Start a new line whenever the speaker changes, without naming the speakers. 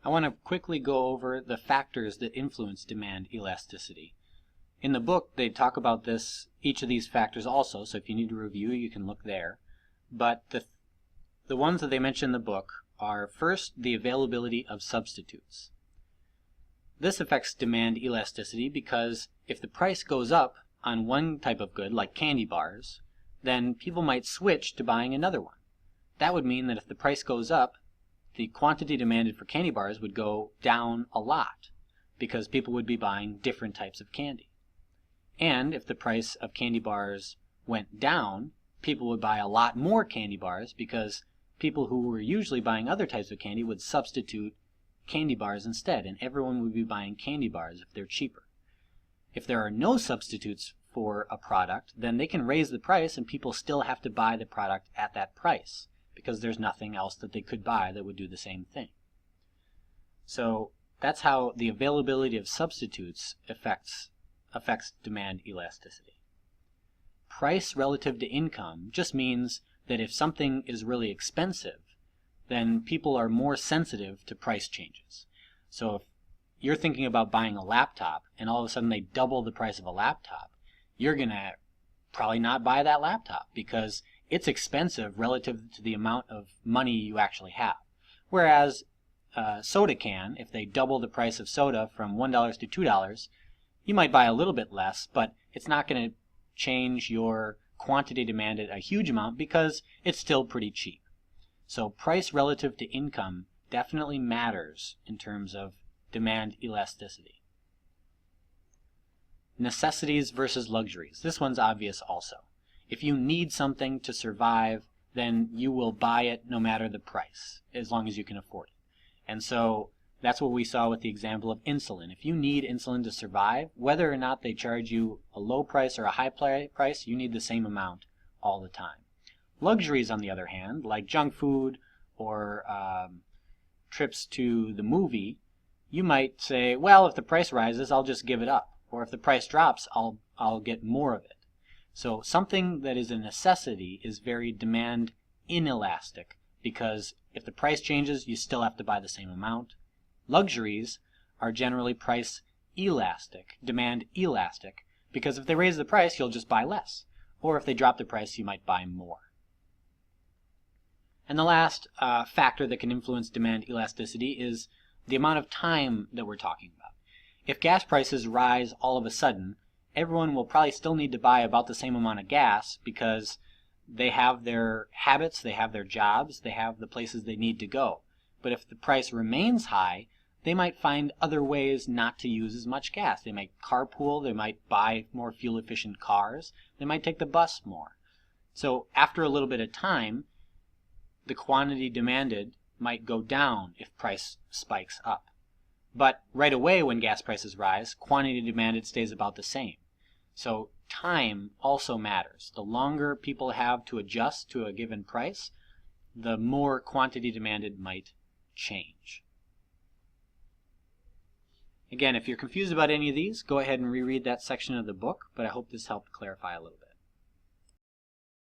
I want to quickly go over the factors that influence demand elasticity. In the book, they talk about each of these factors also, so if you need to review, you can look there. But the ones that they mention in the book are, first, the availability of substitutes. This affects demand elasticity because if the price goes up on one type of good, like candy bars, then people might switch to buying another one. That would mean that if the price goes up, the quantity demanded for candy bars would go down a lot because people would be buying different types of candy. And if the price of candy bars went down, people would buy a lot more candy bars because people who were usually buying other types of candy would substitute candy bars instead, and everyone would be buying candy bars if they're cheaper. If there are no substitutes for a product, then they can raise the price and people still have to buy the product at that price because there's nothing else that they could buy that would do the same thing. So that's how the availability of substitutes affects demand elasticity. Price relative to income just means that if something is really expensive, then people are more sensitive to price changes. So if you're thinking about buying a laptop and all of a sudden they double the price of a laptop, you're going to probably not buy that laptop because it's expensive relative to the amount of money you actually have. Whereas a soda can, if they double the price of soda from $1 to $2, you might buy a little bit less, but it's not going to change your quantity demanded a huge amount because it's still pretty cheap. So price relative to income definitely matters in terms of demand elasticity. Necessities versus luxuries. This one's obvious also. If you need something to survive, then you will buy it no matter the price, as long as you can afford it. And so that's what we saw with the example of insulin. If you need insulin to survive, whether or not they charge you a low price or a high price, you need the same amount all the time. Luxuries, on the other hand, like junk food or trips to the movie, you might say, well, if the price rises, I'll just give it up. Or if the price drops, I'll get more of it. So something that is a necessity is very demand inelastic because if the price changes, you still have to buy the same amount. Luxuries are generally price elastic, demand elastic, because if they raise the price, you'll just buy less. Or if they drop the price, you might buy more. And the last factor that can influence demand elasticity is the amount of time that we're talking about. If gas prices rise all of a sudden, everyone will probably still need to buy about the same amount of gas because they have their habits, they have their jobs, they have the places they need to go. But if the price remains high, they might find other ways not to use as much gas. They might carpool, they might buy more fuel-efficient cars, they might take the bus more. So after a little bit of time, the quantity demanded might go down if price spikes up. But right away when gas prices rise, quantity demanded stays about the same. So time also matters. The longer people have to adjust to a given price, the more quantity demanded might change. Again, if you're confused about any of these, go ahead and reread that section of the book, but I hope this helped clarify a little bit.